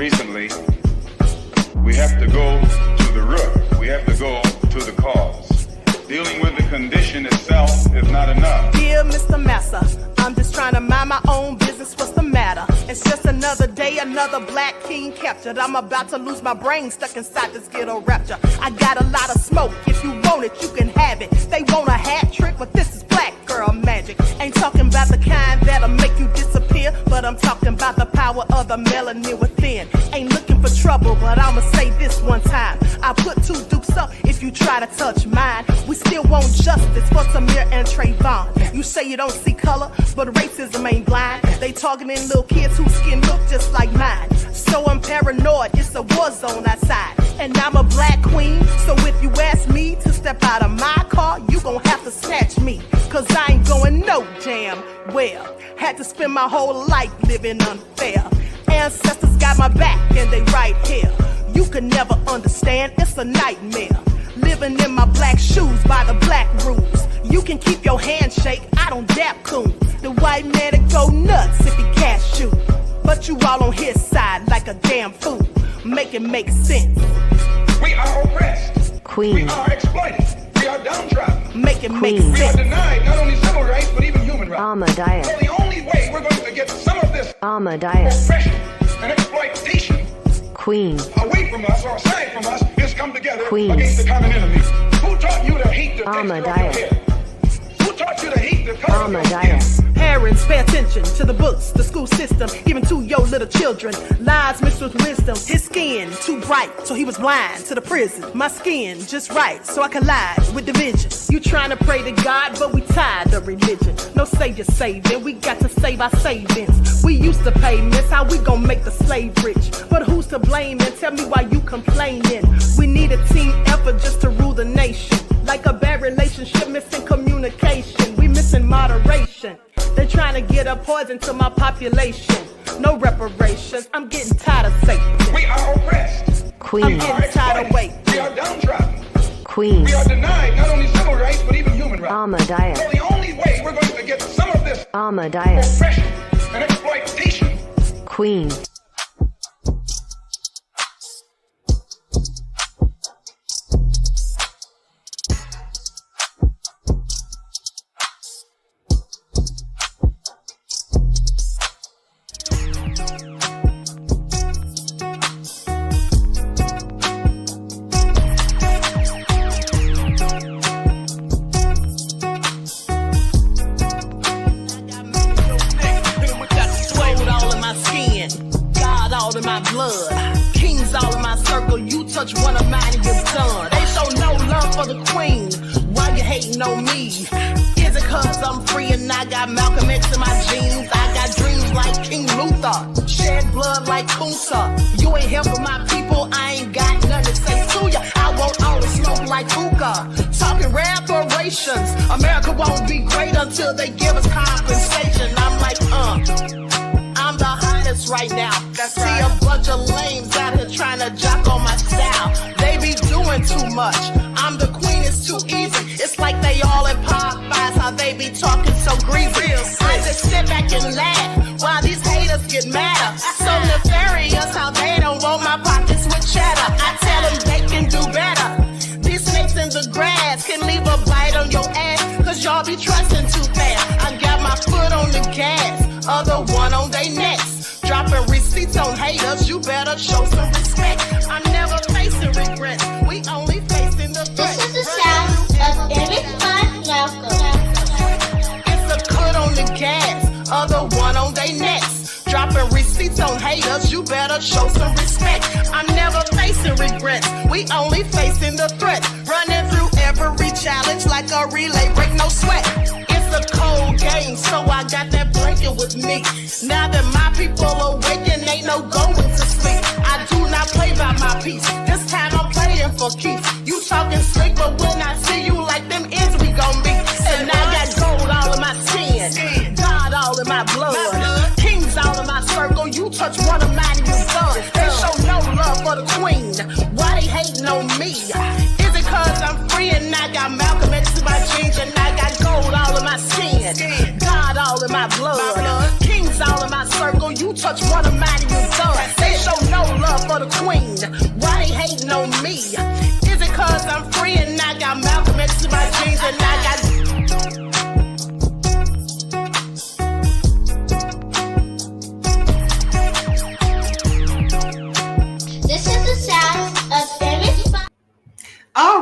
recently, we have to go to the root. We have to go to the cause. Dealing with the condition itself is not enough. Dear Mr. Massa, I'm just trying to mind my own business. What's the matter? It's just another day, another black king captured. I'm about to lose my brain, stuck inside this ghetto rapture. I got a lot of smoke. If you want it, you can have it. They want a hat trick, but this is black girl magic. Ain't talking about the kind that'll make you disappear, but I'm talking about the power of the melanin within. Ain't looking for trouble, but I'ma say this one time. I put two dukes up if you try to touch mine. We still want justice for Samir and Trayvon. You say you don't see color, but racism ain't blind. They targeting little kids whose skin look just like mine. So I'm paranoid, it's a war zone outside. And I'm a black queen, so if you ask me to step out of my car, you gon' have to snatch me. Cause I ain't going no damn well. Had to spend my whole life living unfair. Ancestors got my back and they right here. You can never understand, it's a nightmare. Living in my black shoes by the black rules. You can keep your handshake, I don't dap coon. The white man to go nuts if he cash you. But you all on his side like a damn fool. Make it make sense. We are oppressed. Queen. We are exploited. We are downtrodden. Make it make We are sense. denied not only civil rights, but even human rights. Ahmadiyyah. So the only way we're going to get some of this Ahmadiyyah. oppression and exploitation Queen. away from us or aside from us is come together Queen. against the common enemy. Who taught you to hate the texture of your Ahmadiyyah. hair? Who taught you to hate the color of your skin? Ahmadiyyah. Parents, pay attention to the books, the school system, even to your little children. Lies mixed with wisdom. His skin too bright, so he was blind to the prison. My skin just right, so I collide with division. You trying to pray to God, but we tired of religion. No savior saving, we got to save our savings. We used to pay miss, how we gon' make the slave rich? But who's to blame, and tell me why you complaining? We need a team effort just to rule the nation. Like a bad relationship, missing communication. We missing moderation. They're trying to get a poison to my population. No reparations, I'm getting tired of Satan. We are oppressed. Queen. I'm getting tired of waiting. We are downtrodden. Queen. We are denied not only civil rights, but even human rights. Ahmadiyyah. So the only way we're going to get some of this Ahmadiyyah. oppression and exploitation. Queen. Touch one of mine and you're done. They show no love for the queen. Why you hating on me? Is it cause I'm free and I got Malcolm X in my jeans? I got dreams like King Luther, shed blood like Kunta. You ain't helping my people, I ain't got nothing to say to ya. I want all the smoke like hookah. Talking reparations, America won't be great until they give us compensation. I'm like, I'm the hottest right now. See a bunch of lames out here trying to jock on my style. They be doing too much. I'm the queen, it's too easy. It's like they all in Popeyes, how they be talking so greasy. I just sit back and laugh while these haters get madder. So nefarious how they don't want my pockets with cheddar. I tell them they can do better. These snakes in the grass can leave a bite on your ass, cause y'all be trusting too fast. I got my foot on the gas, other one on they necks. Dropping receipts on haters, you better show some respect. I'm never facing regrets, we only facing the threat. This is the sound of Eric Malcolm. It's a cut on the gas, other one on they necks. Dropping receipts on haters, you better show some respect. I'm never facing regrets, we only facing the threat. Running through every challenge like a relay, break no sweat. It's a cold game, so I got that blanket with me. Now that my people awaken, ain't no going to sleep. I do not play by my piece, this time I'm playing for keeps. You talking slick, but when I see you like them ends, we gon' meet. And I got gold all in my skin, God all in my blood, kings all in my circle. You touch one of mine and you're done. They show no love for the queen, why they hating on me? Is it cause I'm free and I got Malcolm X in my jeans, and I got gold all in my skin, God all in my blood, kings all in my circle. You touch one of mine and you're done.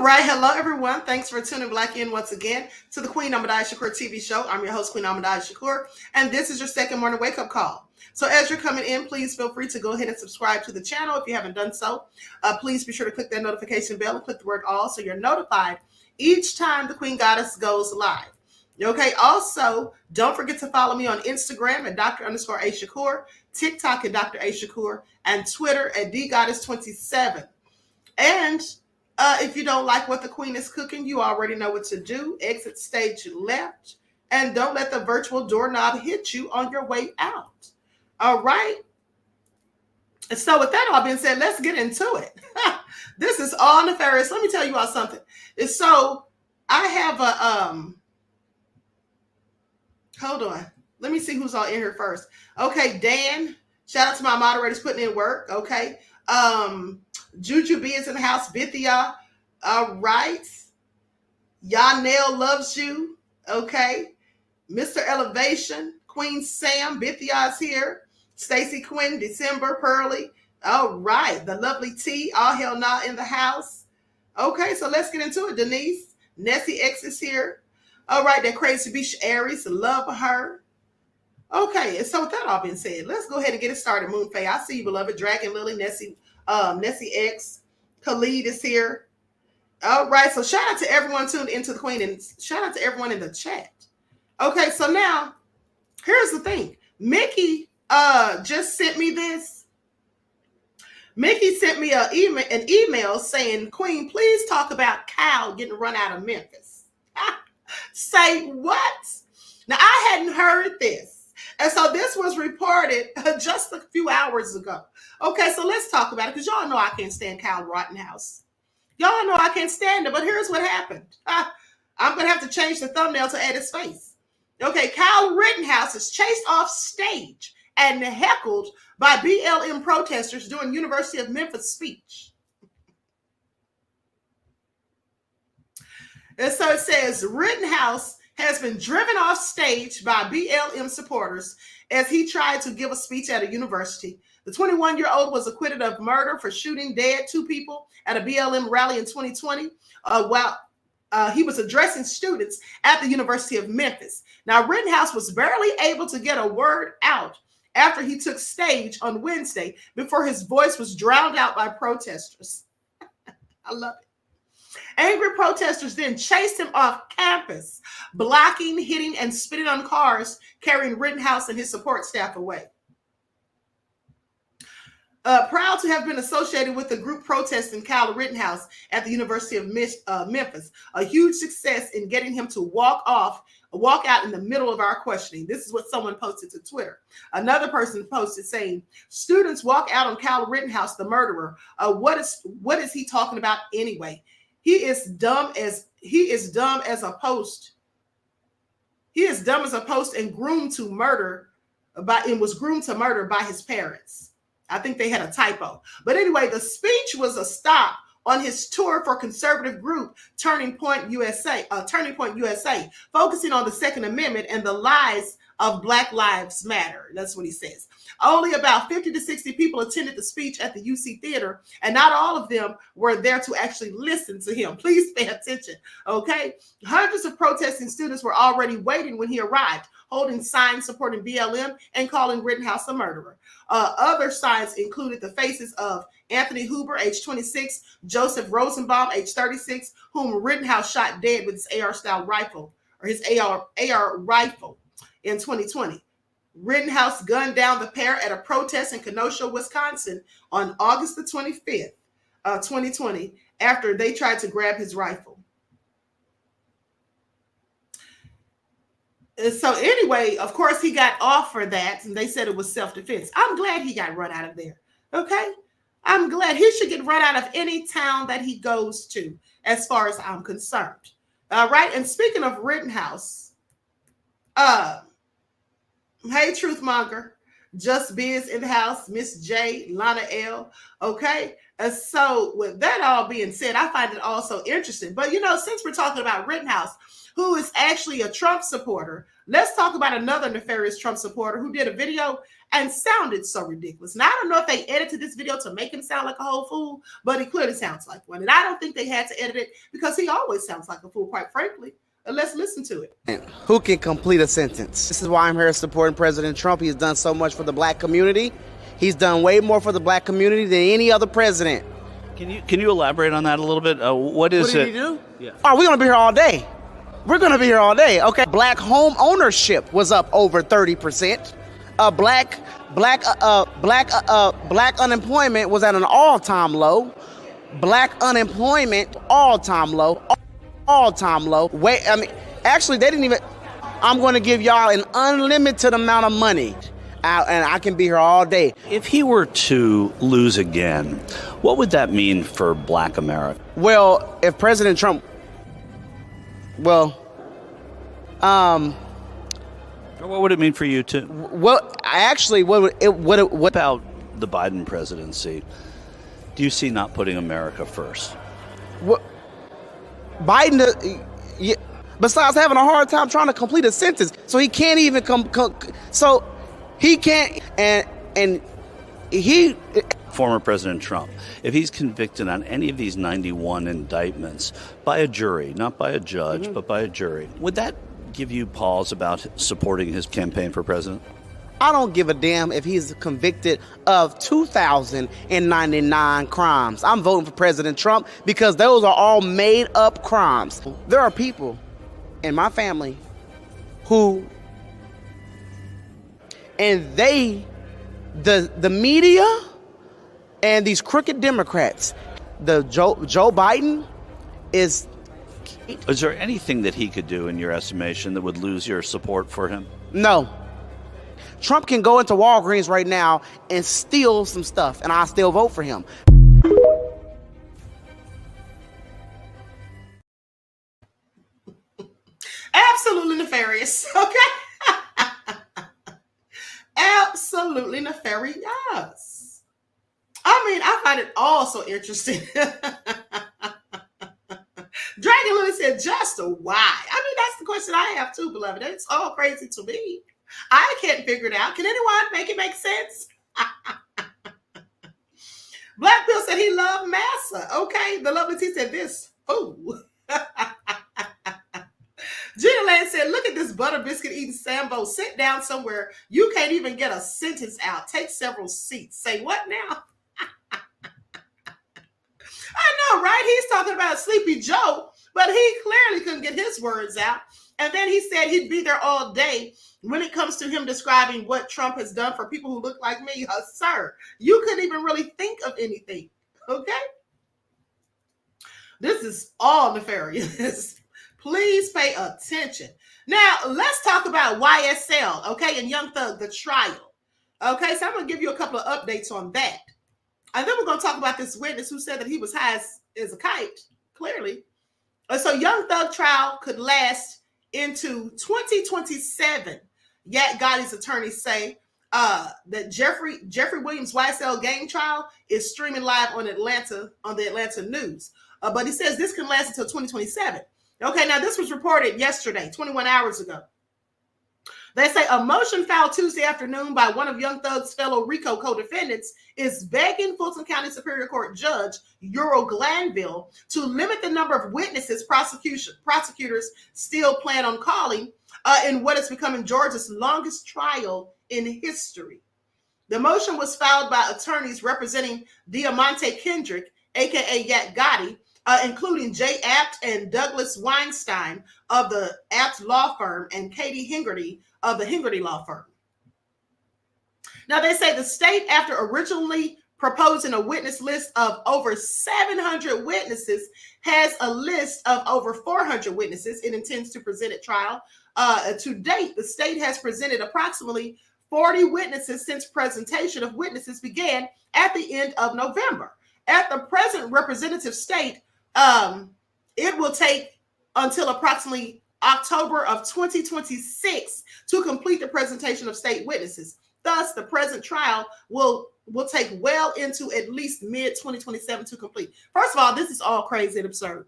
right, hello everyone. Thanks for tuning back in once again to the Queen Ahmadiyyah Shakur TV show. I'm your host, Queen Ahmadiyyah Shakur, and this is your second morning wake-up call. So as you're coming in, please feel free to go ahead and subscribe to the channel if you haven't done so. Please be sure to click that notification bell and click the word all so you're notified each time the Queen Goddess goes live. Okay, also, don't forget to follow me on Instagram at Dr._A_Shakur, TikTok at Dr. A Shakur, and Twitter at DGoddess27. And if you don't like what the Queen is cooking, you already know what to do. Exit stage left, and don't let the virtual doorknob hit you on your way out. All right? And so with that all being said, let's get into it. This is all nefarious. Let me tell you all something. So I have a hold on. Let me see who's all in here first. Okay, Dan. Shout out to my moderators putting in work. Okay. Juju B is in the house. Bithia. All right. Yanel loves you. Okay. Mr. Elevation. Queen Sam. Bithia is here. Stacy Quinn. December. Pearly. All right. The lovely T. All hell nah in the house. Okay. So let's get into it. Denise. Nessie X is here. All right. That crazy beach Aries. Love her. Okay, and so with that all being said, let's go ahead and get it started. Moon Faye, I see you, beloved. Dragon Lily, Nessie X, Khalid is here. All right, so shout out to everyone tuned into the Queen and shout out to everyone in the chat. Okay, so now here's the thing. Mickey just sent me this. Mickey sent me an email saying, Queen, please talk about Cal getting run out of Memphis. Say what? Now I hadn't heard this. And so this was reported just a few hours ago. Okay, so let's talk about it because y'all know I can't stand Kyle Rittenhouse. Y'all know I can't stand it, but here's what happened. I'm going to have to change the thumbnail to add his face. Okay, Kyle Rittenhouse is chased off stage and heckled by BLM protesters during University of Memphis speech. And so it says Rittenhouse has been driven off stage by BLM supporters as he tried to give a speech at a university. The 21-year-old was acquitted of murder for shooting dead 2 people at a BLM rally in 2020 while he was addressing students at the University of Memphis. Now, Rittenhouse was barely able to get a word out after he took stage on Wednesday before his voice was drowned out by protesters. I love it. Angry protesters then chased him off campus, blocking, hitting, and spitting on cars, carrying Rittenhouse and his support staff away. Proud to have been associated with the group protesting Kyle Rittenhouse at the University of Memphis, a huge success in getting him to walk out in the middle of our questioning. This is what someone posted to Twitter. Another person posted saying, students walk out on Kyle Rittenhouse, the murderer. What is he talking about anyway? He is dumb as a post. He is dumb as a post and groomed to murder was groomed to murder by his parents. I think they had a typo. But anyway, the speech was a stop on his tour for conservative group Turning Point USA, focusing on the Second Amendment and the lies of Black Lives Matter. That's what he says. Only about 50 to 60 people attended the speech at the UC Theater, and not all of them were there to actually listen to him. Please pay attention, okay? Hundreds of protesting students were already waiting when he arrived, holding signs supporting BLM and calling Rittenhouse a murderer. Other signs included the faces of Anthony Huber, age 26, Joseph Rosenbaum, age 36, whom Rittenhouse shot dead with his AR-style rifle, or his AR rifle in 2020. Rittenhouse gunned down the pair at a protest in Kenosha, Wisconsin on August the 25th, 2020, after they tried to grab his rifle. So anyway, of course, he got off for that, and they said it was self-defense. I'm glad he got run out of there, okay? I'm glad he should get run out of any town that he goes to, as far as I'm concerned. All right, and speaking of Rittenhouse, hey, Truthmonger, Just Biz in the house, Miss J, Lana L. Okay. And so with that all being said, I find it also interesting. But since we're talking about Rittenhouse, who is actually a Trump supporter, let's talk about another nefarious Trump supporter who did a video and sounded so ridiculous. Now, I don't know if they edited this video to make him sound like a whole fool, but he clearly sounds like one. And I don't think they had to edit it because he always sounds like a fool, quite frankly. Let's listen to it. Who can complete a sentence? This is why I'm here supporting President Trump. He's done so much for the black community. He's done way more for the black community than any other president. Can you elaborate on that a little bit? What did he do? Yeah. Oh, we're going to be here all day. We're going to be here all day. Okay. Black home ownership was up over 30%. Black unemployment was at an all-time low. Black unemployment, all-time low. All-time low. Wait, I mean, actually, they didn't even. I'm going to give y'all an unlimited amount of money, and I can be here all day. If he were to lose again, what would that mean for Black America? Well, if President Trump, what would it mean for you too? Well, actually, what about the Biden presidency? Do you see not putting America first? What? Biden, besides having a hard time trying to complete a sentence, so he can't even so he can't, and he. Former President Trump, if he's convicted on any of these 91 indictments by a jury, not by a judge, but by a jury, would that give you pause about supporting his campaign for president? I don't give a damn if he's convicted of 2,099 crimes. I'm voting for President Trump because those are all made up crimes. There are people in my family who, and the media and these crooked Democrats, Joe Biden is. Is there anything that he could do, in your estimation, that would lose your support for him? No. Trump can go into Walgreens right now and steal some stuff, and I'll still vote for him. Absolutely nefarious, okay? Absolutely nefarious. I mean, I find it all so interesting. Dragon Lily said, just why? I mean, that's the question I have too, beloved. It's all crazy to me. I can't figure it out. Can anyone make it make sense? Black Bill said he loved massa. Okay, the lovely T said this. Ooh. Gina Land said, look at this butter biscuit eating Sambo. Sit down somewhere. You can't even get a sentence out. Take several seats. Say what now? I know, right? He's talking about Sleepy Joe, but he clearly couldn't get his words out. And then he said he'd be there all day when it comes to him describing what Trump has done for people who look like me. Sir, you couldn't even really think of anything. Okay? This is all nefarious. Please pay attention. Now, let's talk about YSL, okay, and Young Thug, the trial. Okay, so I'm going to give you a couple of updates on that. And then we're going to talk about this witness who said that he was high as a kite, clearly. So Young Thug trial could last into 2027. Yak Gotti's attorneys say that Jeffrey Williams' YSL gang trial is streaming live on the Atlanta News. But he says this can last until 2027. Okay, now this was reported yesterday, 21 hours ago. They say a motion filed Tuesday afternoon by one of Young Thug's fellow RICO co-defendants is begging Fulton County Superior Court Judge Earl Glanville to limit the number of witnesses prosecutors still plan on calling in what is becoming Georgia's longest trial in history. The motion was filed by attorneys representing Diamante Kendrick, aka Yak Gotti, including Jay Apt and Douglas Weinstein of the Apt law firm and Katie Hingerty of the Hingerty law firm. Now, they say the state, after originally proposing a witness list of over 700 witnesses, has a list of over 400 witnesses it intends to present at trial. To date, the state has presented approximately 40 witnesses since presentation of witnesses began at the end of November. At the present representative state, it will take until approximately October of 2026 to complete the presentation of state witnesses. Thus, the present trial will take well into at least mid-2027 to complete. First of all, this is all crazy and absurd.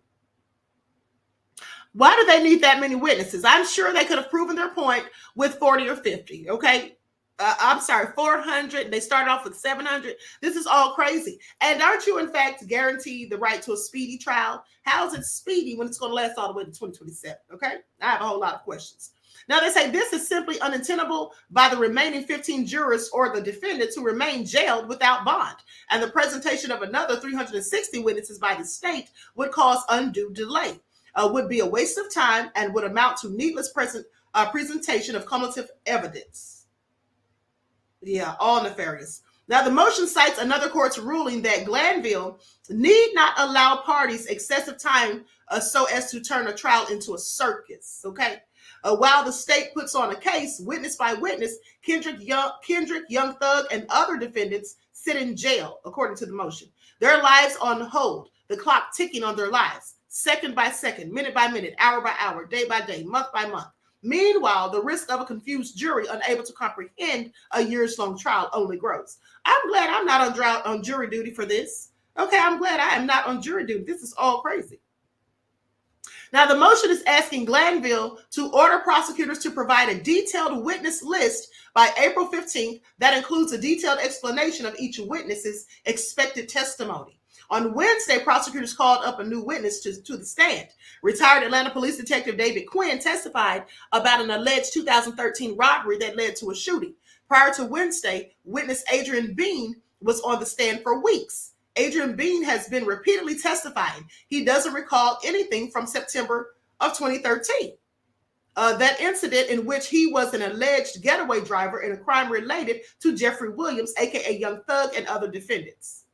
Why do they need that many witnesses? I'm sure they could have proven their point with 40 or 50, okay? I'm sorry, 400. They started off with 700. This is all crazy. And aren't you, in fact, guaranteed the right to a speedy trial? How is it speedy when it's going to last all the way to 2027, okay? I have a whole lot of questions. Now, they say this is simply untenable by the remaining 15 jurors or the defendants who remain jailed without bond. And the presentation of another 360 witnesses by the state would cause undue delay. Would be a waste of time and would amount to needless presentation of cumulative evidence. Yeah, all nefarious. Now, the motion cites another court's ruling that Glanville need not allow parties excessive time so as to turn a trial into a circus, okay? While the state puts on a case, witness by witness, Kendrick, Young Thug, and other defendants sit in jail, according to the motion. Their lives on hold, the clock ticking on their lives. Second by second, minute by minute, hour by hour, day by day, month by month. Meanwhile, the risk of a confused jury unable to comprehend a years-long trial only grows. I'm glad I'm not on jury duty for this. Okay, I'm glad I am not on jury duty. This is all crazy. Now, the motion is asking Glanville to order prosecutors to provide a detailed witness list by April 15th that includes a detailed explanation of each witness's expected testimony. On Wednesday, prosecutors called up a new witness to the stand. Retired Atlanta Police Detective David Quinn testified about an alleged 2013 robbery that led to a shooting. Prior to Wednesday, witness Adrian Bean was on the stand for weeks. Adrian Bean has been repeatedly testifying. He doesn't recall anything from September of 2013. That incident in which he was an alleged getaway driver in a crime related to Jeffrey Williams, aka Young Thug, and other defendants.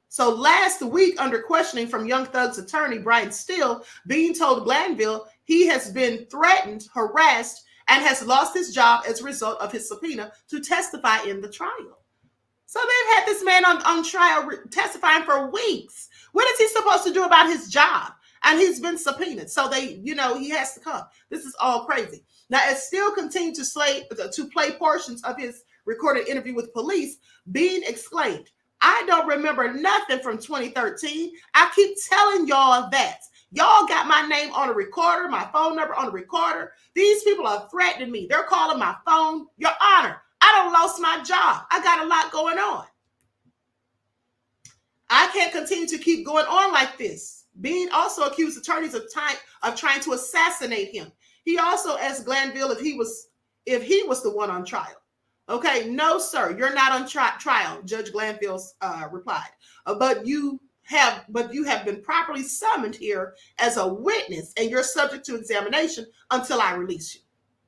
So last week, under questioning from Young Thug's attorney, Brian Steele, Bean told Glanville he has been threatened, harassed, and has lost his job as a result of his subpoena to testify in the trial. So they've had this man on trial testifying for weeks. What is he supposed to do about his job? And he's been subpoenaed. So he has to come. This is all crazy. Now, as Steele continued to play portions of his recorded interview with police, Bean exclaimed, "I don't remember nothing from 2013. I keep telling y'all that. Y'all got my name on a recorder, my phone number on a recorder. These people are threatening me. They're calling my phone. Your Honor, I done lost my job. I got a lot going on. I can't continue to keep going on like this." Bean also accused attorneys of trying to assassinate him. He also asked Glanville if he was the one on trial. Okay, no, sir, you're not on trial, Judge Glanville replied. But you have been properly summoned here as a witness, and you're subject to examination until I release you.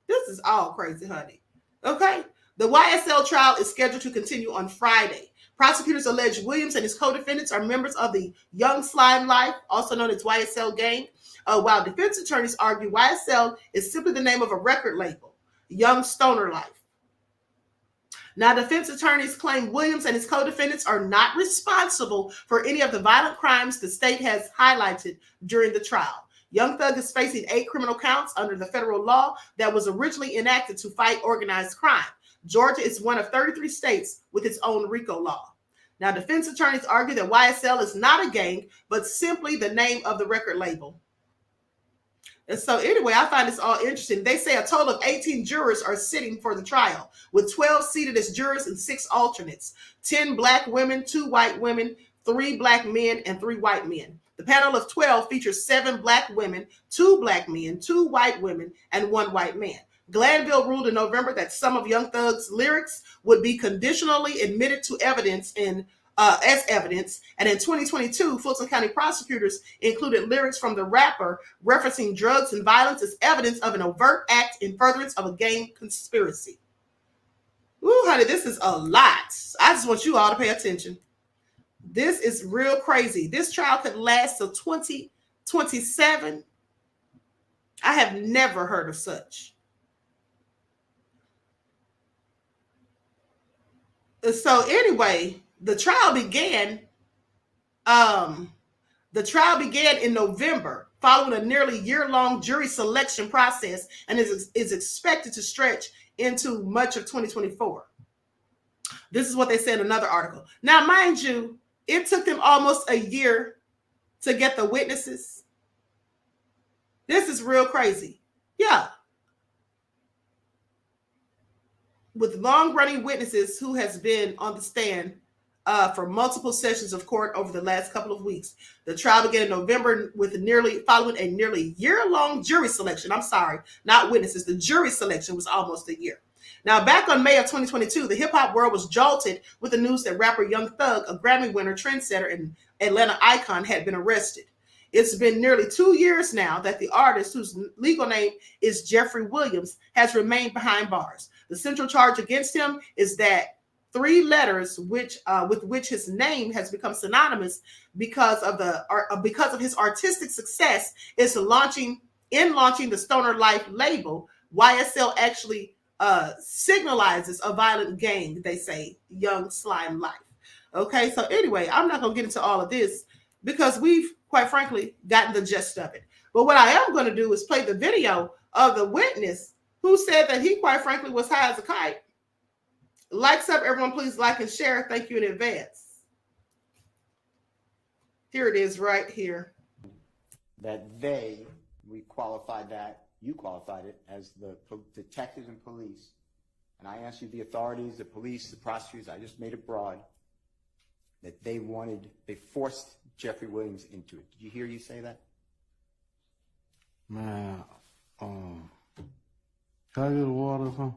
This is all crazy, honey. Okay, the YSL trial is scheduled to continue on Friday. Prosecutors allege Williams and his co-defendants are members of the Young Slime Life, also known as YSL gang, while defense attorneys argue YSL is simply the name of a record label, Young Stoner Life. Now, defense attorneys claim Williams and his co-defendants are not responsible for any of the violent crimes the state has highlighted during the trial. Young Thug is facing 8 criminal counts under the federal law that was originally enacted to fight organized crime. Georgia is one of 33 states with its own RICO law. Now, defense attorneys argue that YSL is not a gang, but simply the name of the record label. And so anyway, I find this all interesting. They say a total of 18 jurors are sitting for the trial, with 12 seated as jurors and 6 alternates, 10 black women, 2 white women, 3 black men, and 3 white men. The panel of 12 features 7 black women, 2 black men, 2 white women, and 1 white man. Glanville ruled in November that some of Young Thug's lyrics would be conditionally admitted to evidence as evidence, and in 2022, Fulton County prosecutors included lyrics from the rapper referencing drugs and violence as evidence of an overt act in furtherance of a gang conspiracy. Ooh, honey, this is a lot. I just want you all to pay attention. This is real crazy. This trial could last till 2027. I have never heard of such. So anyway, the trial began in November, following a nearly year-long jury selection process, and is expected to stretch into much of 2024. This is what they said in another article. Now, mind you, it took them almost a year to get the witnesses. This is real crazy. Yeah. With long-running witnesses who has been on the stand for multiple sessions of court over the last couple of weeks. The trial began in November with following a nearly year-long jury selection. I'm sorry, not witnesses. The jury selection was almost a year. Now, back on May of 2022, the hip-hop world was jolted with the news that rapper Young Thug, a Grammy winner, trendsetter, and Atlanta icon, had been arrested. It's been nearly 2 years now that the artist, whose legal name is Jeffrey Williams, has remained behind bars. The central charge against him is that 3 letters, with which his name has become synonymous because of his artistic success, is launching the Stoner Life label. YSL actually signalizes a violent gang, they say, Young Slime Life. Okay, so anyway, I'm not going to get into all of this because we've, quite frankly, gotten the gist of it. But what I am going to do is play the video of the witness who said that he, quite frankly, was high as a kite. Likes up, everyone, please like and share. Thank you in advance. Here it is right here. We qualified that, you qualified it as the detectives and police. And I asked you, the authorities, the police, the prosecutors, I just made it broad, that they forced Jeffrey Williams into it. Did you hear you say that? Man, can I get a water or something?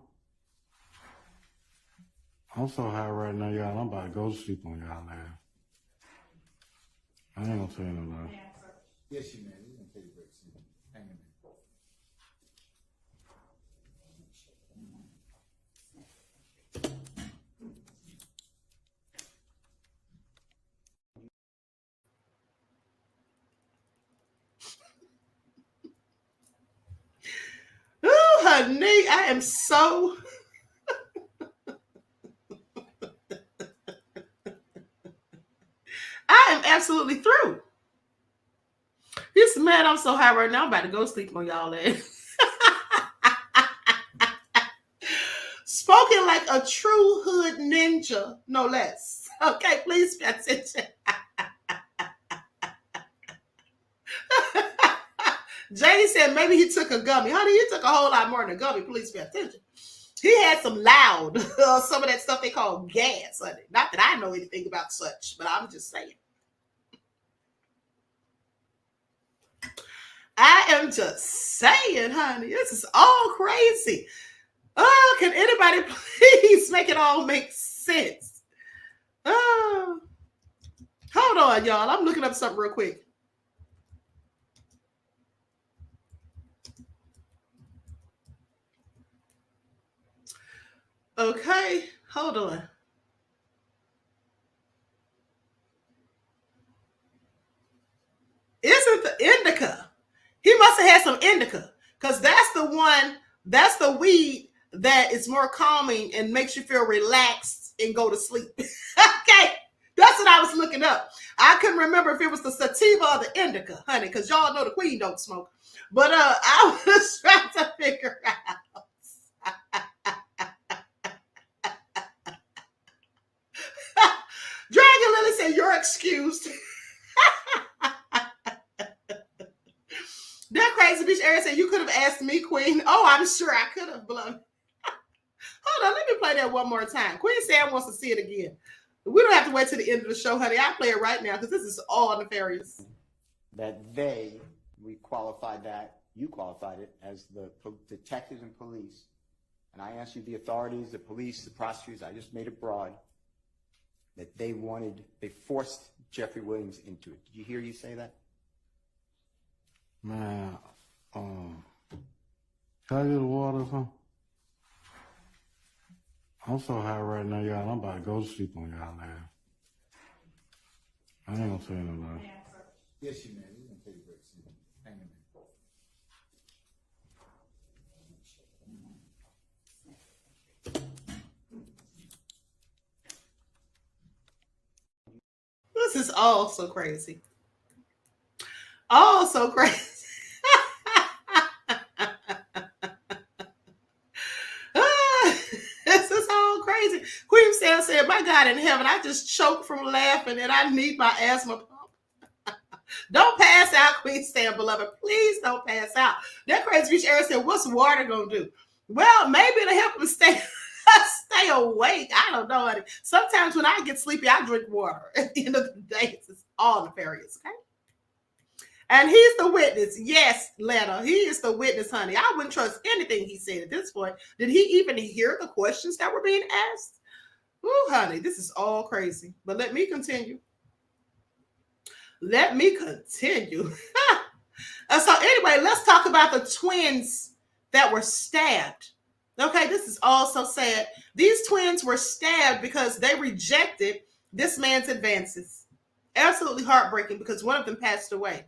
I'm so high right now, y'all. I'm about to go to sleep on y'all now. I ain't gonna tell you no lie. Yes, you may. We're going to take a break soon. Hang in there. Oh, honey, I am so... I am absolutely through. This man, I'm so high right now, I'm about to go sleep on y'all ass. Spoken like a true hood ninja, no less. Okay, please pay attention. Jay said maybe he took a gummy. Honey, he took a whole lot more than a gummy. Please pay attention. He had some loud, some of that stuff they call gas, honey. Not that I know anything about such, but I'm just saying. I am just saying, honey, this is all crazy. Oh, can anybody please make it all make sense? Oh, hold on, y'all. I'm looking up something real quick. Okay, hold on. Isn't the indica? He must have had some indica because that's the weed that is more calming and makes you feel relaxed and go to sleep. Okay, that's what I was looking up. I couldn't remember if it was the sativa or the indica, honey, because y'all know the queen don't smoke. But I was trying to figure out. Dragon Lily said, "You're excused." That crazy bitch Aaron said, "You could have asked me, Queen." Oh, I'm sure I could have, blown. Hold on, let me play that one more time. Queen Sam wants to see it again. We don't have to wait till the end of the show, honey. I'll play it right now because this is all nefarious. We qualified that, you qualified it as the detectives and police. And I asked you, the authorities, the police, the prosecutors, I just made it broad, that they forced Jeffrey Williams into it. Did you hear you say that? Man, can I get a water or something? I'm so high right now, y'all. I'm about to go to sleep on y'all now. I ain't gonna tell you no lie. Yes, you may. We're going to take a break soon. Hang in there. This is all so crazy. All so crazy. This is all crazy. Queen Sam said, my God in heaven, I just choked from laughing and I need my asthma pump. Don't pass out, Queen Sam, beloved. Please don't pass out. That crazy rich Eric said, what's water going to do? Well, maybe it'll help him stay awake. I don't know, honey. Sometimes when I get sleepy, I drink water. At the end of the day, it's all nefarious, okay? And he's the witness. Yes, Letta, he is the witness, honey. I wouldn't trust anything he said at this point. Did he even hear the questions that were being asked? Ooh, honey, this is all crazy. But let me continue. Let me continue. So anyway, let's talk about the twins that were stabbed. Okay, this is all so sad. These twins were stabbed because they rejected this man's advances. Absolutely heartbreaking because one of them passed away.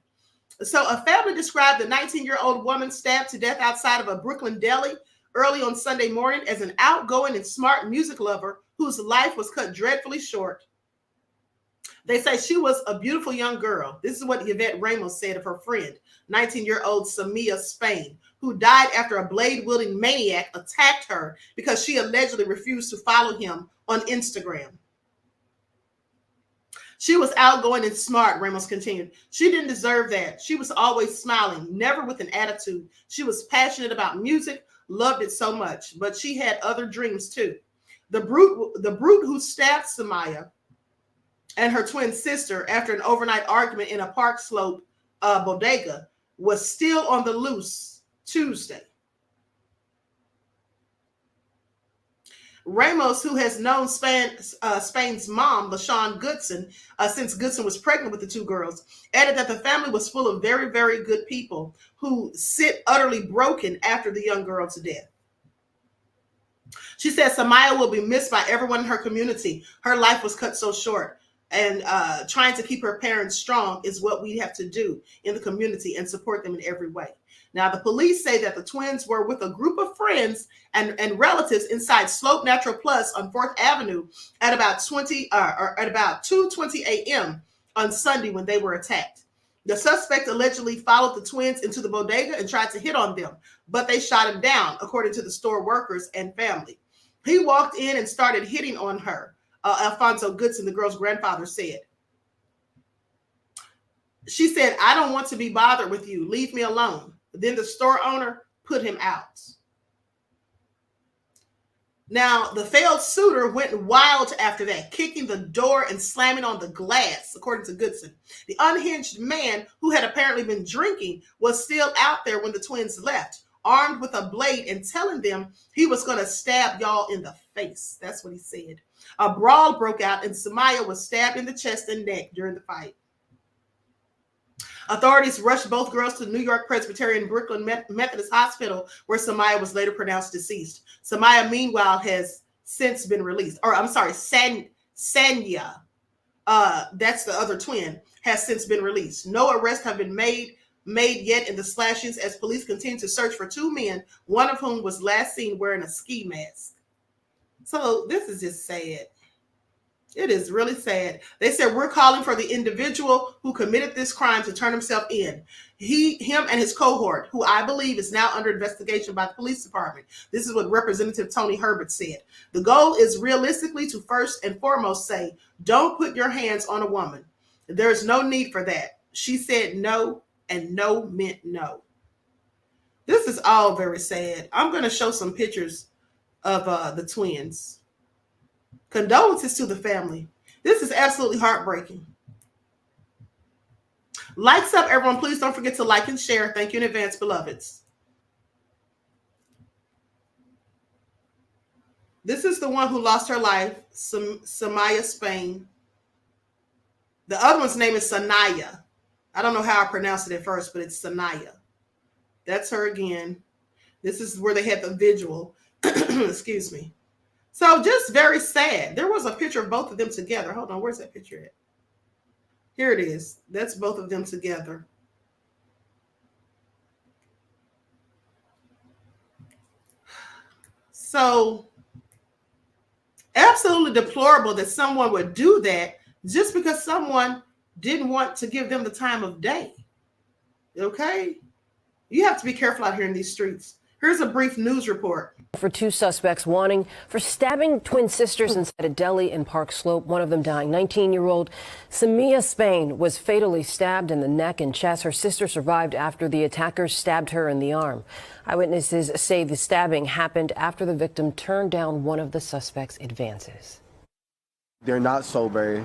So a family described the 19-year-old woman stabbed to death outside of a Brooklyn deli early on Sunday morning as an outgoing and smart music lover whose life was cut dreadfully short. They say she was a beautiful young girl. This is what Yvette Ramos said of her friend, 19-year-old Samia Spain, who died after a blade-wielding maniac attacked her because she allegedly refused to follow him on Instagram. She was outgoing and smart, Ramos continued. She didn't deserve that. She was always smiling, never with an attitude. She was passionate about music, loved it so much, but she had other dreams too. The brute who stabbed Samaya and her twin sister after an overnight argument in a Park Slope bodega was still on the loose Tuesday. Ramos, who has known Spain's mom, LaShawn Goodson, since Goodson was pregnant with the two girls, added that the family was full of very, very good people who sit utterly broken after the young girl to death. She said Samaya will be missed by everyone in her community. Her life was cut so short. And trying to keep her parents strong is what we have to do in the community and support them in every way. Now, the police say that the twins were with a group of friends and relatives inside Slope Natural Plus on 4th Avenue at about 2:20 a.m. on Sunday when they were attacked. The suspect allegedly followed the twins into the bodega and tried to hit on them, but they shot him down, according to the store workers and family. He walked in and started hitting on her, Alfonso Goodson, the girl's grandfather, said. She said, I don't want to be bothered with you. Leave me alone. Then the store owner put him out. Now, the failed suitor went wild after that, kicking the door and slamming on the glass, according to Goodson. The unhinged man, who had apparently been drinking, was still out there when the twins left, armed with a blade and telling them he was going to stab y'all in the face. That's what he said. A brawl broke out and Samaya was stabbed in the chest and neck during the fight. Authorities rushed both girls to New York Presbyterian Brooklyn Methodist Hospital, where Samaya was later pronounced deceased. Samaya, meanwhile, has since been released. Or, I'm sorry, Sanya, that's the other twin, has since been released. No arrests have been made yet in the slashings as police continue to search for two men, one of whom was last seen wearing a ski mask. So this is just sad. It is really sad. They said, we're calling for the individual who committed this crime to turn himself in. Him and his cohort, who I believe is now under investigation by the police department. This is what Representative Tony Herbert said. The goal is realistically to first and foremost say, don't put your hands on a woman. There's no need for that. She said no, and no meant no. This is all very sad. I'm going to show some pictures of the twins. Condolences to the family. This is absolutely heartbreaking. Likes up, everyone. Please don't forget to like and share. Thank you in advance, beloveds. This is the one who lost her life, Samaya Spain. The other one's name is Sanaya. I don't know how I pronounced it at first, but it's Sanaya. That's her again. This is where they had the vigil. Excuse me. So just very sad. There was a picture of both of them together. Hold on, where's that picture at? Here it is. That's both of them together. So absolutely deplorable that someone would do that just because someone didn't want to give them the time of day. Okay? You have to be careful out here in these streets. Here's a brief news report. For 2 suspects wanting for stabbing twin sisters inside a deli in Park Slope, one of them dying. 19-year-old Samia Spain was fatally stabbed in the neck and chest. Her sister survived after the attackers stabbed her in the arm. Eyewitnesses say the stabbing happened after the victim turned down one of the suspects' advances. They're not sober.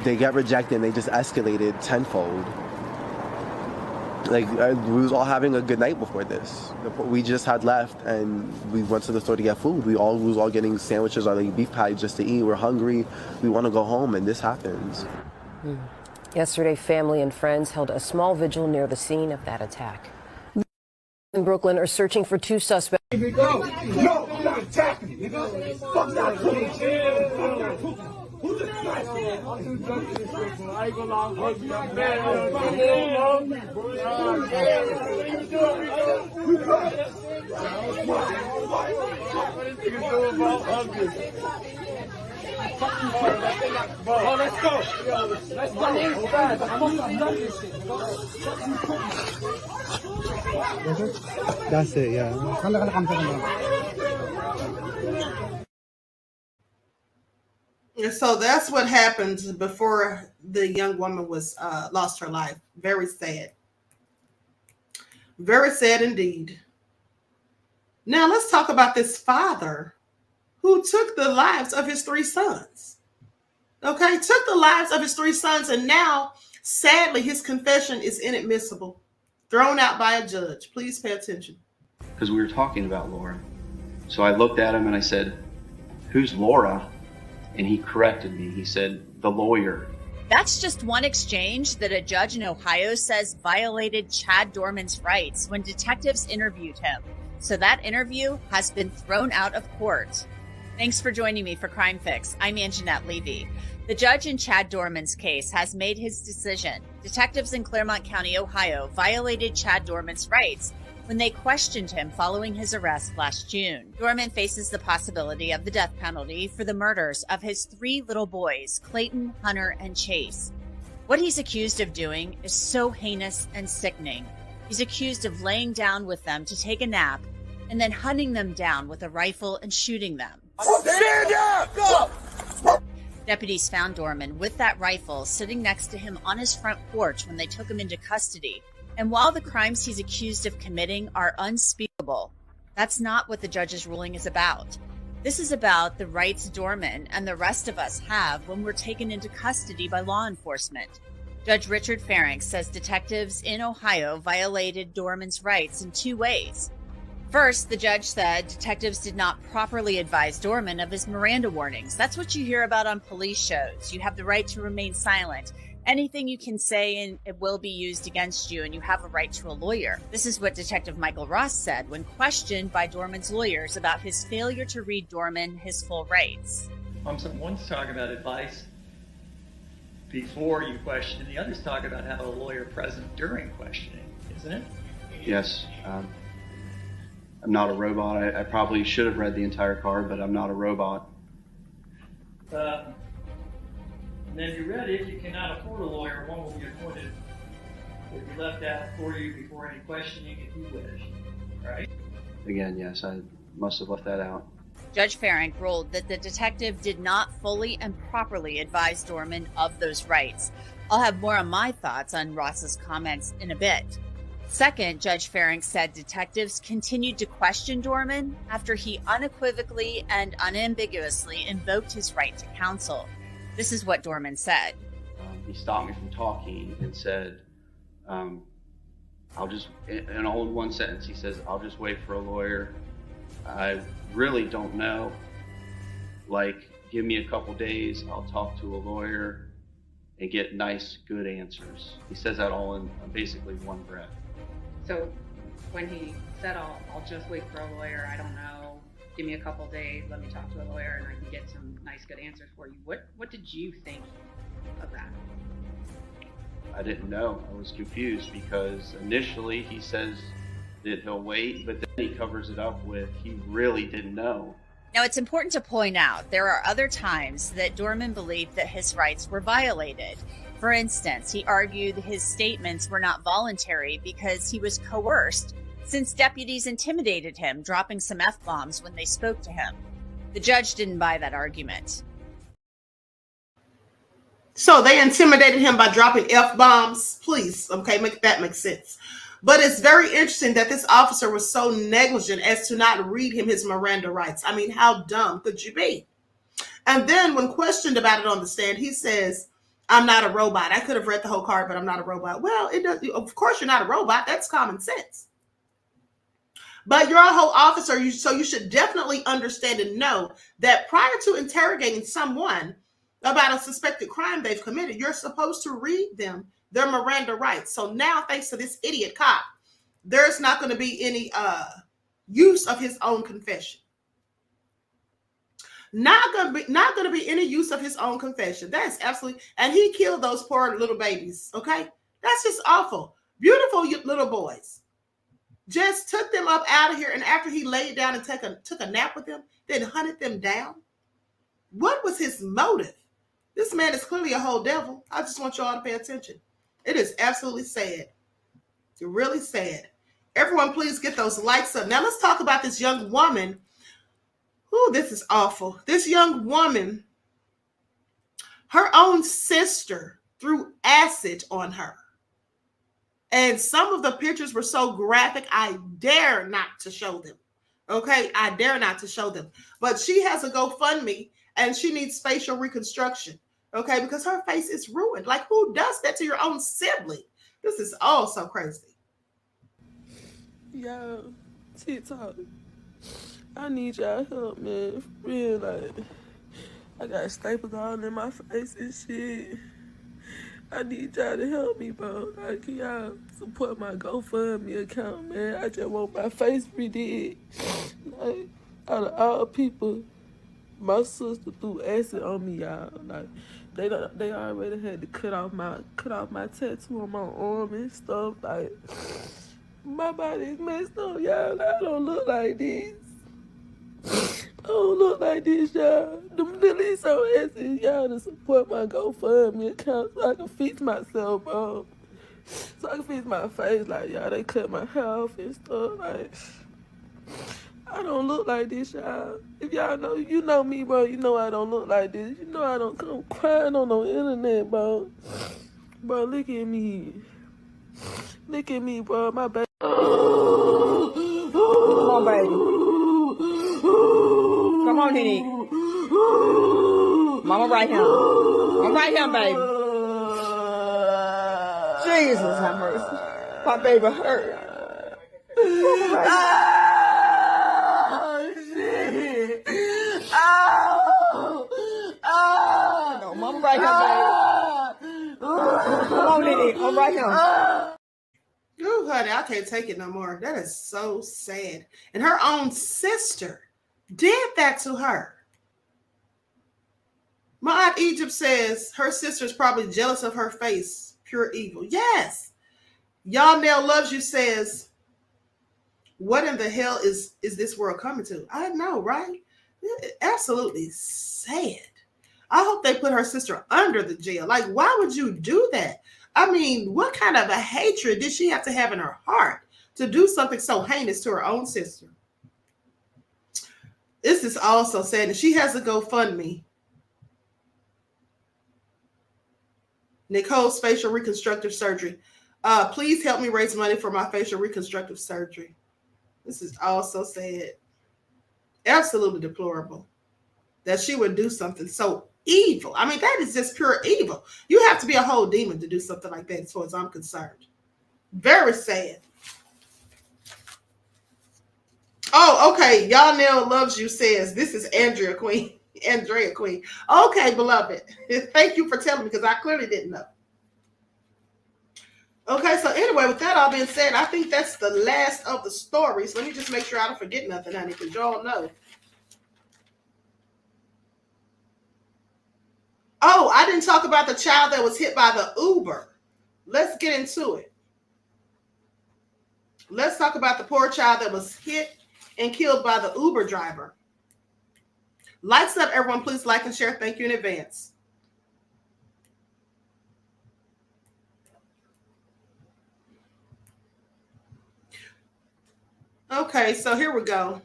They get rejected and they just escalated tenfold. Like, we was all having a good night before this. We just had left and we went to the store to get food. We was all getting sandwiches or like beef patty just to eat. We're hungry. We want to go home, and this happens. Yesterday, family and friends held a small vigil near the scene of that attack. In Brooklyn are searching for 2 suspects. Here we go. No, I'm not attacking you. Fuck that. Who's the guy? I ain't gonna lie. Oh, let's go. Let's go fast. I'm done this shit. That's it, yeah. And so that's what happened before the young woman was lost her life. Very sad. Very sad indeed. Now let's talk about this father who took the lives of his 3 sons. Okay, took the lives of his 3 sons, and now, sadly, his confession is inadmissible, thrown out by a judge. Please pay attention. Because we were talking about Laura. So I looked at him and I said, "Who's Laura?" And he corrected me. He said, "The lawyer." That's just one exchange that a judge in Ohio says violated Chad Dorman's rights when detectives interviewed him. So that interview has been thrown out of court. Thanks for joining me for Crime Fix. I'm Anjanette Levy. The judge in Chad Dorman's case has made his decision. Detectives in Claremont County, Ohio, violated Chad Dorman's rights when they questioned him following his arrest last June. Dorman faces the possibility of the death penalty for the murders of his 3 little boys, Clayton, Hunter, and Chase. What he's accused of doing is so heinous and sickening. He's accused of laying down with them to take a nap and then hunting them down with a rifle and shooting them. Stand up! Go! Deputies found Dorman with that rifle sitting next to him on his front porch when they took him into custody. And while the crimes he's accused of committing are unspeakable, that's not what the judge's ruling is about. This is about the rights Dorman and the rest of us have when we're taken into custody by law enforcement. Judge Richard Ferenc says detectives in Ohio violated Dorman's rights in 2 ways. First, the judge said detectives did not properly advise Dorman of his Miranda warnings. That's what you hear about on police shows. You have the right to remain silent. Anything you can say and it will be used against you, and you have a right to a lawyer. This is what Detective Michael Ross said when questioned by Dorman's lawyers about his failure to read Dorman his full rights. One's talking about advice before you question, and the other's talking about having a lawyer present during questioning, isn't it? Yes. I'm not a robot. I probably should have read the entire card, but I'm not a robot. And then you read, if you cannot afford a lawyer, one will be appointed or be left out for you before any questioning if you wish, right? Again, yes, I must have left that out. Judge Ferenc ruled that the detective did not fully and properly advise Dorman of those rights. I'll have more on my thoughts on Ross's comments in a bit. Second, Judge Ferenc said detectives continued to question Dorman after he unequivocally and unambiguously invoked his right to counsel. This is what Dorman said. He stopped me from talking and said, I'll just, in all in one sentence, he says, "I'll just wait for a lawyer. I really don't know. Like, give me a couple days, I'll talk to a lawyer and get nice, good answers." He says that all in basically one breath. So when he said, I'll just wait for a lawyer, I don't know, give me a couple days, let me talk to a lawyer and I can get some nice, good answers for you. What did you think of that? I didn't know. I was confused because initially he says that he'll wait, but then he covers it up with he really didn't know. Now, it's important to point out there are other times that Dorman believed that his rights were violated. For instance, he argued his statements were not voluntary because he was coerced since deputies intimidated him, dropping some F-bombs when they spoke to him. The judge didn't buy that argument. So they intimidated him by dropping F-bombs? Please, okay, make that make sense. But it's very interesting that this officer was so negligent as to not read him his Miranda rights. I mean, how dumb could you be? And then when questioned about it on the stand, he says, I'm not a robot. I could have read the whole card, but I'm not a robot. Well, it does. Of course you're not a robot. That's common sense. But you're a whole officer, so you should definitely understand and know that prior to interrogating someone about a suspected crime they've committed, you're supposed to read them their Miranda rights. So now, thanks to this idiot cop, there's not going to be any use of his own confession. Not gonna be any use of his own confession. That's absolutely, and he killed those poor little babies. Okay, that's just awful. Beautiful little boys. Just took them up out of here, and after he laid down and took a nap with them, then hunted them down. What was his motive? This man is clearly a whole devil. I just want you all to pay attention. It is absolutely sad. It's really sad. Everyone, please get those likes up. Now let's talk about this young woman. Oh, this is awful. This young woman, her own sister threw acid on her. And some of the pictures were so graphic, I dare not to show them. Okay, I dare not to show them. But she has a GoFundMe and she needs facial reconstruction. Okay, because her face is ruined. Like, who does that to your own sibling? This is all so crazy. Yo, TikTok. I need y'all help, man. For real, like, I got staples all in my face and shit. I need y'all to help me, bro. Like, can y'all support my GoFundMe account, man? I just want my face redid. Like, out of all people, my sister threw acid on me, y'all. Like, they already had to cut off my tattoo on my arm and stuff. Like, my body's messed up, y'all. I don't look like this. I don't look like this, y'all. Them lilies so asking y'all to support my GoFundMe account so I can fix myself, bro. So I can fix my face, like, y'all, they cut my hair off and stuff, like, I don't look like this, y'all. If y'all know, you know me, bro, you know I don't look like this. You know I don't come crying on the internet, bro. Bro, look at me. Look at me, bro, my baby. Come on, baby. Come on, Nene. Mama right here. I'm right here, baby. Jesus, have mercy. My baby hurt. Oh, shit. Oh. No, Mama right here, baby. Come on, Nene. I'm right here. Oh, honey, I can't take it no more. That is so sad. And her own sister did that to her. My Aunt Egypt says her sister's probably jealous of her face. Pure evil. Yes. Y'all Nell Loves You says, what in the hell is this world coming to? I know, right? Absolutely sad. I hope they put her sister under the jail. Like, why would you do that? I mean, what kind of a hatred did she have to have in her heart to do something so heinous to her own sister? This is also sad. And she has a GoFundMe. Nicole's facial reconstructive surgery. Please help me raise money for my facial reconstructive surgery. This is also sad. Absolutely deplorable that she would do something so evil. I mean, that is just pure evil. You have to be a whole demon to do something like that, as far as I'm concerned. Very sad. Oh, okay. Y'all Nell Loves You says, this is Andrea Queen. Andrea Queen. Okay, beloved. Thank you for telling me, because I clearly didn't know. Okay, so anyway, with that all being said, I think that's the last of the stories. Let me just make sure I don't forget nothing, honey, because y'all know. Oh, I didn't talk about the child that was hit by the Uber. Let's get into it. Let's talk about the poor child that was hit and killed by the Uber driver. Lights up, everyone. Please like and share. Thank you in advance. Okay, so here we go.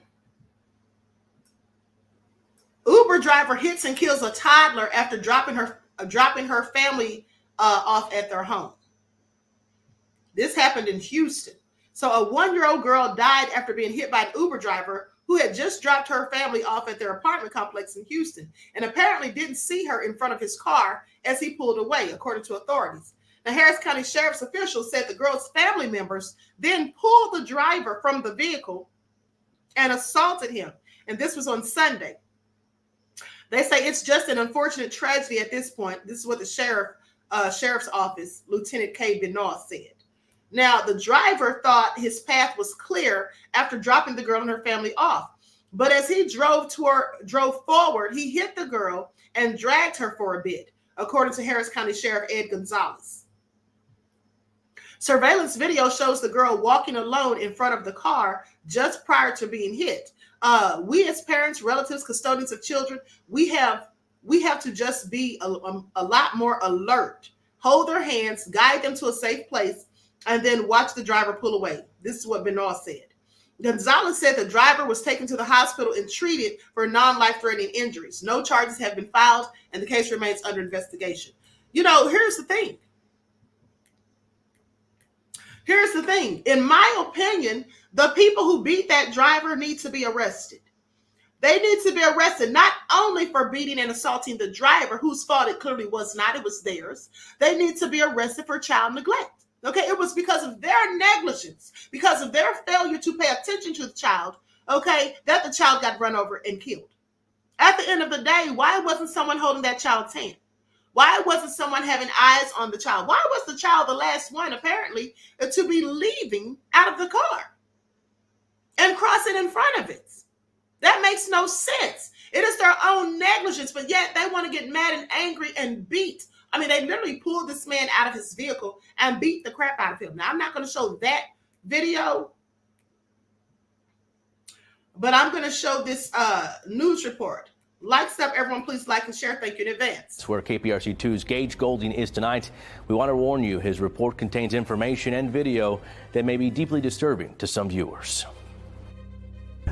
Uber driver hits and kills a toddler after dropping her family off at their home. This happened in Houston. So a 1-year-old girl died after being hit by an Uber driver who had just dropped her family off at their apartment complex in Houston and apparently didn't see her in front of his car as he pulled away, according to authorities. The Harris County Sheriff's officials said the girl's family members then pulled the driver from the vehicle and assaulted him. And this was on Sunday. They say it's just an unfortunate tragedy at this point. This is what the sheriff's office, Lieutenant K. Benoit, said. Now, the driver thought his path was clear after dropping the girl and her family off. But as he drove forward, he hit the girl and dragged her for a bit, according to Harris County Sheriff Ed Gonzalez. Surveillance video shows the girl walking alone in front of the car just prior to being hit. We as parents, relatives, custodians of children, we have to just be a lot more alert. Hold their hands, guide them to a safe place, and then watch the driver pull away. This is what Benoit said. Gonzalez said the driver was taken to the hospital and treated for non-life-threatening injuries. No charges have been filed, and the case remains under investigation. You know, here's the thing. In my opinion, the people who beat that driver need to be arrested. They need to be arrested not only for beating and assaulting the driver, whose fault it clearly was not, it was theirs. They need to be arrested for child neglect. Okay, it was because of their negligence, because of their failure to pay attention to the child, okay, that the child got run over and killed. At the end of the day, why wasn't someone holding that child's hand? Why wasn't someone having eyes on the child? Why was the child the last one, apparently, to be leaving out of the car and crossing in front of it? That makes no sense. It is their own negligence, but yet they want to get mad and angry and beat. I mean, they literally pulled this man out of his vehicle and beat the crap out of him. Now, I'm not going to show that video, but I'm going to show this news report. Like, sub, everyone, please like and share. Thank you in advance. That's where KPRC2's Gage Golding is tonight. We want to warn you, his report contains information and video that may be deeply disturbing to some viewers.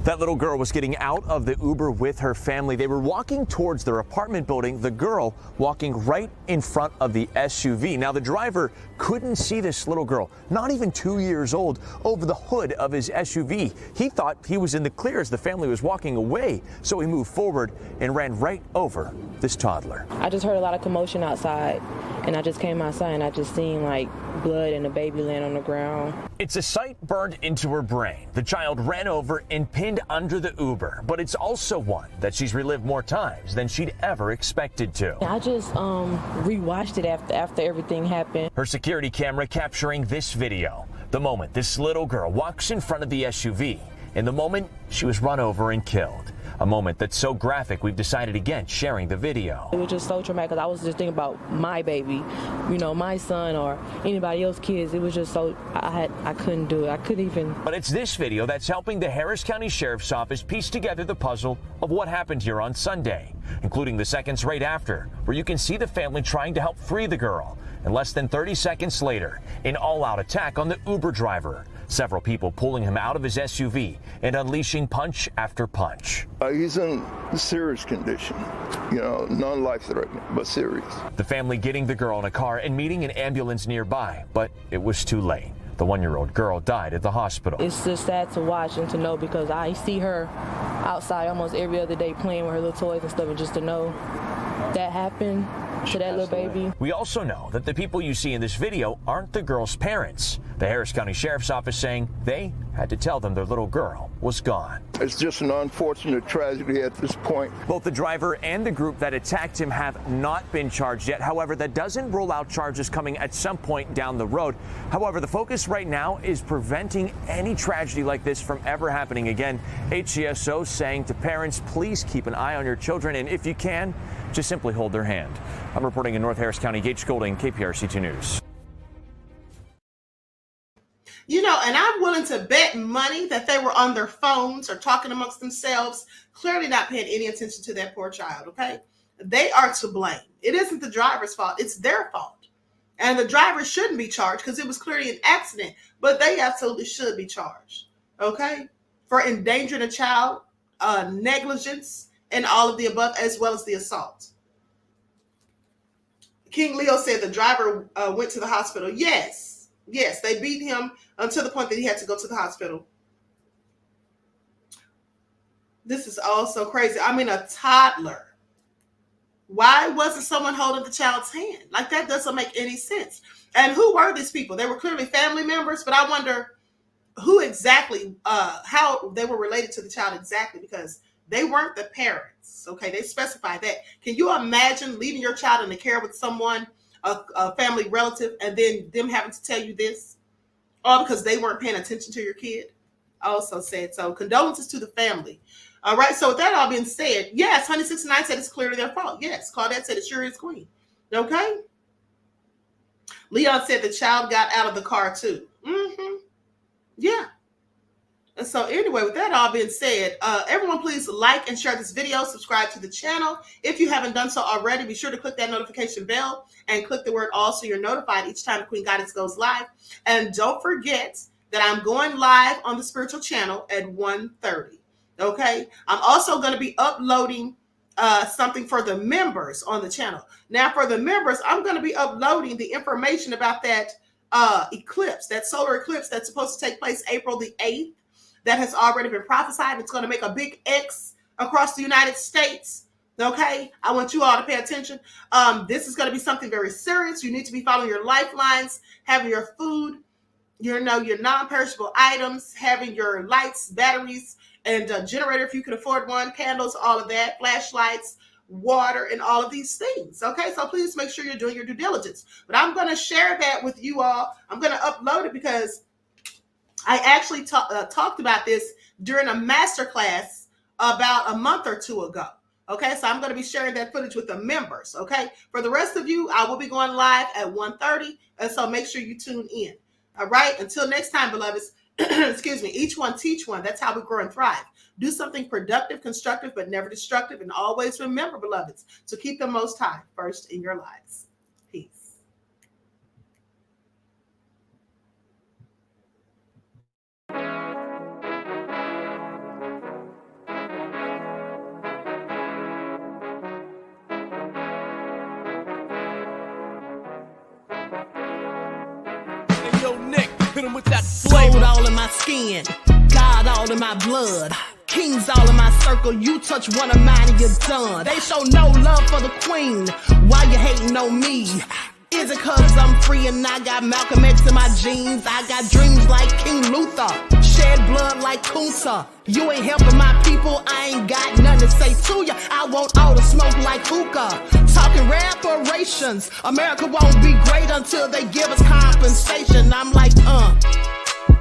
That little girl was getting out of the Uber with her family. They were walking towards their apartment building, the girl walking right in front of the SUV. Now, the driver couldn't see this little girl, not even 2 years old, over the hood of his SUV. He thought he was in the clear as the family was walking away, so he moved forward and ran right over this toddler. I just heard a lot of commotion outside, and I just came outside and I just seen like blood and a baby laying on the ground. It's a sight burned into her brain. The child ran over and pinned under the Uber, but it's also one that she's relived more times than she'd ever expected to. I just rewatched it after everything happened. Her security camera capturing this video. The moment this little girl walks in front of the SUV, and the moment she was run over and killed. A moment that's so graphic, we've decided against sharing the video. It was just so traumatic because I was just thinking about my baby, you know, my son or anybody else's kids. It was just so, I couldn't do it. I couldn't even. But it's this video that's helping the Harris County Sheriff's Office piece together the puzzle of what happened here on Sunday, including the seconds right after, where you can see the family trying to help free the girl. And less than 30 seconds later, an all-out attack on the Uber driver. Several people pulling him out of his SUV and unleashing punch after punch. He's in serious condition, you know, non-life-threatening, but serious. The family getting the girl in a car and meeting an ambulance nearby, but it was too late. The 1-year-old girl died at the hospital. It's just sad to watch and to know because I see her outside almost every other day playing with her little toys and stuff, and just to know that happened to that little baby. We also know that the people you see in this video aren't the girl's parents. The Harris County Sheriff's Office saying they had to tell them their little girl was gone. It's just an unfortunate tragedy at this point. Both the driver and the group that attacked him have not been charged yet. However, that doesn't rule out charges coming at some point down the road. However, the focus right now is preventing any tragedy like this from ever happening again. HCSO saying to parents, please keep an eye on your children, and if you can, just simply hold their hand. I'm reporting in North Harris County, Gage Golding, KPRC2 News. You know, and I'm willing to bet money that they were on their phones or talking amongst themselves, clearly not paying any attention to that poor child, okay? They are to blame. It isn't the driver's fault. It's their fault. And the driver shouldn't be charged because it was clearly an accident, but they absolutely should be charged, okay? for endangering a child, negligence, and all of the above, as well as the assault. King Leo said the driver went to the hospital. Yes, they beat him until the point that he had to go to the hospital. This is also crazy. I mean, a toddler. Why wasn't someone holding the child's hand? Like, that doesn't make any sense. And who were these people? They were clearly family members, but I wonder who exactly, how they were related to the child exactly, because they weren't the parents. Okay, they specified that. Can you imagine leaving your child in the care with someone, a family relative, and then them having to tell you this? All because they weren't paying attention to your kid? Also said so. Condolences to the family. All right, so with that all being said, yes, Honey 69 said it's clearly their fault. Yes, Claudette said it sure is, Queen. Okay? Leon said the child got out of the car too. Yeah. And so anyway, with that all being said, everyone please like and share this video, subscribe to the channel. If you haven't done so already, be sure to click that notification bell and click the word all so you're notified each time Queen Goddess goes live. And don't forget that I'm going live on the spiritual channel at 1:30. Okay, I'm also going to be uploading something for the members on the channel. Now, for the members, I'm going to be uploading the information about that eclipse, that solar eclipse that's supposed to take place April the 8th. That has already been prophesied. It's going to make a big X across the United States. Okay, I want you all to pay attention. This is going to be something very serious. You need to be following your lifelines, having your food, your non-perishable items, having your lights, batteries, and a generator if you can afford one, candles, all of that, flashlights, water, and all of these things. Okay, so please make sure you're doing your due diligence. But I'm going to share that with you all. I'm going to upload it because I actually talked about this during a masterclass about a month or two ago. Okay, so I'm going to be sharing that footage with the members. Okay, for the rest of you, I will be going live at 1:30, and so make sure you tune in. All right, until next time, beloveds. Excuse me, each one teach one. That's how we grow and thrive. Do something productive, constructive, but never destructive. And always remember, beloveds, to keep the Most High first in your lives. Peace. Hey, yo, Nick, hit him with that flavor. Gold all in my skin, God all in my blood. Kings all in my circle, you touch one of mine and you're done. They show no love for the queen, why you hating on me? Is it cause I'm free and I got Malcolm X in my jeans? I got dreams like King Luther, shed blood like Kunta. You ain't helping my people, I ain't got nothing to say to ya. I want all the smoke like hookah. Talking reparations, America won't be great until they give us compensation. I'm like,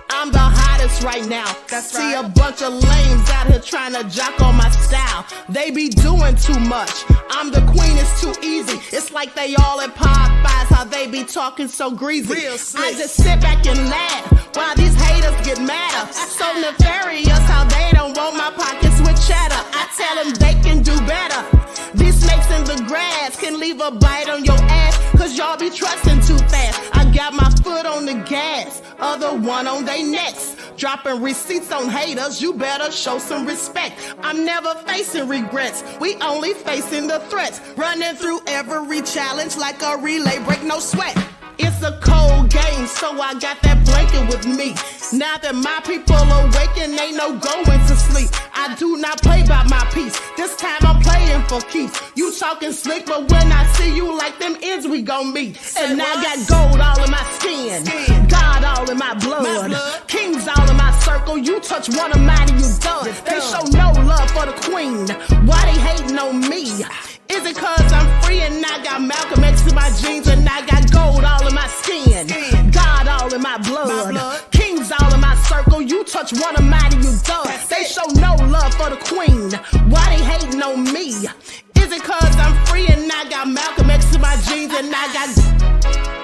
I'm the hottest right now. That's See right. a bunch of lames out here trying to jock on my style. They be doing too much. I'm the queen, it's too easy. It's like they all at Popeyes, how they be talking so greasy. Real slick. I just sit back and laugh while these haters get madder. So nefarious how they don't want my pockets with cheddar. I tell them they can do better. These snakes in the grass can leave a bite on your ass, cause y'all be trusting too fast. I got my foot on the gas, other one on they necks. Dropping receipts on haters, you better show some respect. I'm never facing regrets, we only facing the threats. Running through every challenge like a relay, break no sweat. It's a cold game, so I got that blanket with me. Now that my people awaken, ain't no going to sleep. I do not play by my piece, this time I'm playing for keeps. You talking slick, but when I see you like them ends, we gon' meet. And I got gold all in my skin, God all in my blood. Kings all in my circle, you touch one of mine and you done. They show no love for the queen, why they hating on me? Is it cause I'm free and I got Malcolm X in my jeans and I got gold all in my skin, God all in my blood. Kings all in my circle, you touch one of mine and you done. They show no love for the queen, why they hating on me? Is it cause I'm free and I got Malcolm X in my jeans and I got